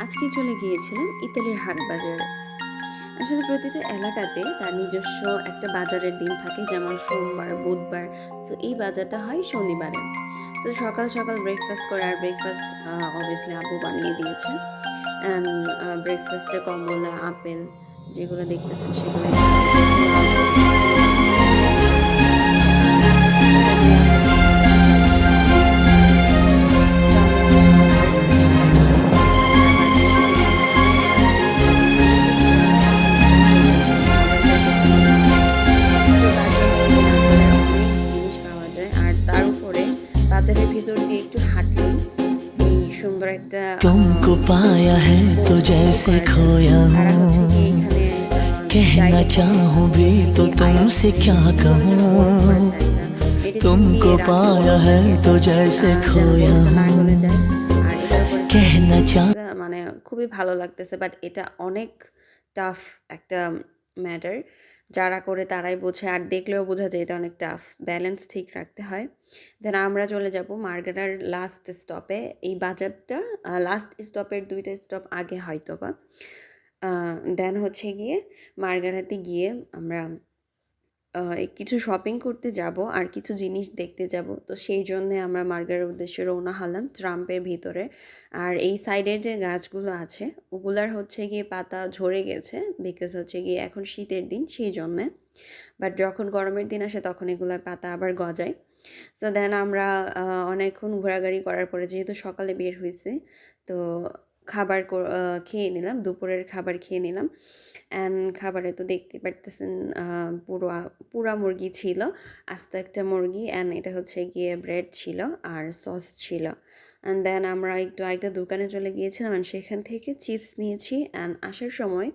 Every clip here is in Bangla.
আজকে চলে গিয়েছিলাম ইতালির হাট বাজারে। আসলে প্রতিটা এলাকাতে তার নিজস্ব একটা বাজারের দিন থাকে, যেমন সোমবার, বুধবার। সো এই বাজারটা হয় শনিবারে। তো সকাল সকাল ব্রেকফাস্ট করে, আর ব্রেকফাস্ট অবভিয়াসলি আপু বানিয়ে দিয়েছে। অ্যান্ড ব্রেকফাস্টে কমলা, আপেল যেগুলো দেখতেছেন সেগুলোই খাওয়া হয়েছে। নর্মাল আপেল এটা দিয়ে আমরা ব্রেকফাস্ট করেছি। তো আমি ব্রেকফাস্টটা সুন্দর করে বানিয়ে ফেলেছি। সবাইকে সুন্দর করে খাবারটা খেতে দিয়েছি। তো বাজারে আসলে অনেক জিনিস পাওয়া যায়। আর তার উপরে বাজারের ভিতর দিয়ে একটু হাঁটলেই এই সুন্দর একটা तुमको पाया है तो বনভোজনও जैसे করা যায়। खोया তারা हूँ। হচ্ছে গিয়ে এখানে कहना জায়গা কিনে चाहूँ भी হচ্ছে तो গিয়ে तुमसे আয়োজন क्या সুন্দর যেন বরফ कहूँ। করেছে একটা মেডিসিন দিয়ে तुमको রাখে पाया है বরফটাকে, तो जैसे যেন खोया বরফটা না हूँ। গলে যায়। আর এটার উপরে স্কেটিং कहना चाह করতেছে, মানে খুবই ভালো লাগতেছে। বাট এটা অনেক টাফ একটা ম্যাটার। যারা করে তারাই বোঝে, আর দেখলেও বোঝা যায় এটা অনেক টাফ। ব্যালেন্স ঠিক রাখতে হয়। দেন আমরা চলে যাব মার্গারার লাস্ট স্টপে। এই বাজারটা লাস্ট স্টপের ২টা স্টপ আগে হয়তোবা। দেন হচ্ছে গিয়ে মার্গারাতে গিয়ে আমরা কিছু শপিং করতে যাব আর কিছু জিনিস দেখতে যাব। তো সেই জন্যে আমরা মার্গারের উদ্দেশ্যে রওনা হলাম ট্রাম্পের ভিতরে। আর এই সাইডের যে গাছগুলো আছে ওগুলার হচ্ছে গিয়ে পাতা ঝরে গেছে, বিকজ হচ্ছে গিয়ে এখন শীতের দিন সেই জন্যে। বাট যখন গরমের দিন আসে তখন এগুলার পাতা আবার গজায়। সো দেন আমরা অনেকক্ষণ ঘোরাঘুরি করার পরে, যেহেতু সকালে বের হইছি, তো খাবার খেয়ে নিলাম, দুপুরের খাবার খেয়ে নিলাম। অ্যান্ড খাবারে তো দেখতেই পারতেছেন পুরা মুরগি ছিল, আস্ত একটা মুরগি। অ্যান্ড এটা হচ্ছে গিয়ে ব্রেড ছিল আর সস ছিল। অ্যান্ড দেন আমরা একটু আরেকটা দোকানে চলে গিয়েছিলাম অ্যান্ড সেখান থেকে চিপস নিয়েছি। অ্যান্ড আসার সময়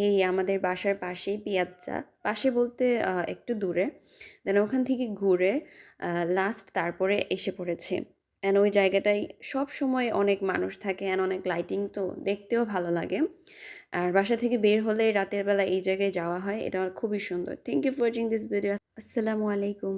এই আমাদের বাসার পাশেই পিয়াজ্জা, পাশে বলতে একটু দূরে। দেন ওখান থেকে ঘুরে লাস্ট তারপরে এসে পড়েছি। অ্যান্ড ওই জায়গাটায় সবসময় অনেক মানুষ থাকে অ্যান্ড অনেক লাইটিং, তো দেখতেও ভালো লাগে। আর বাসা থেকে বের হলে রাতের বেলা এই জায়গায় যাওয়া হয়, এটা খুবই সুন্দর। Thank you for watching this video. আসসালামু আলাইকুম।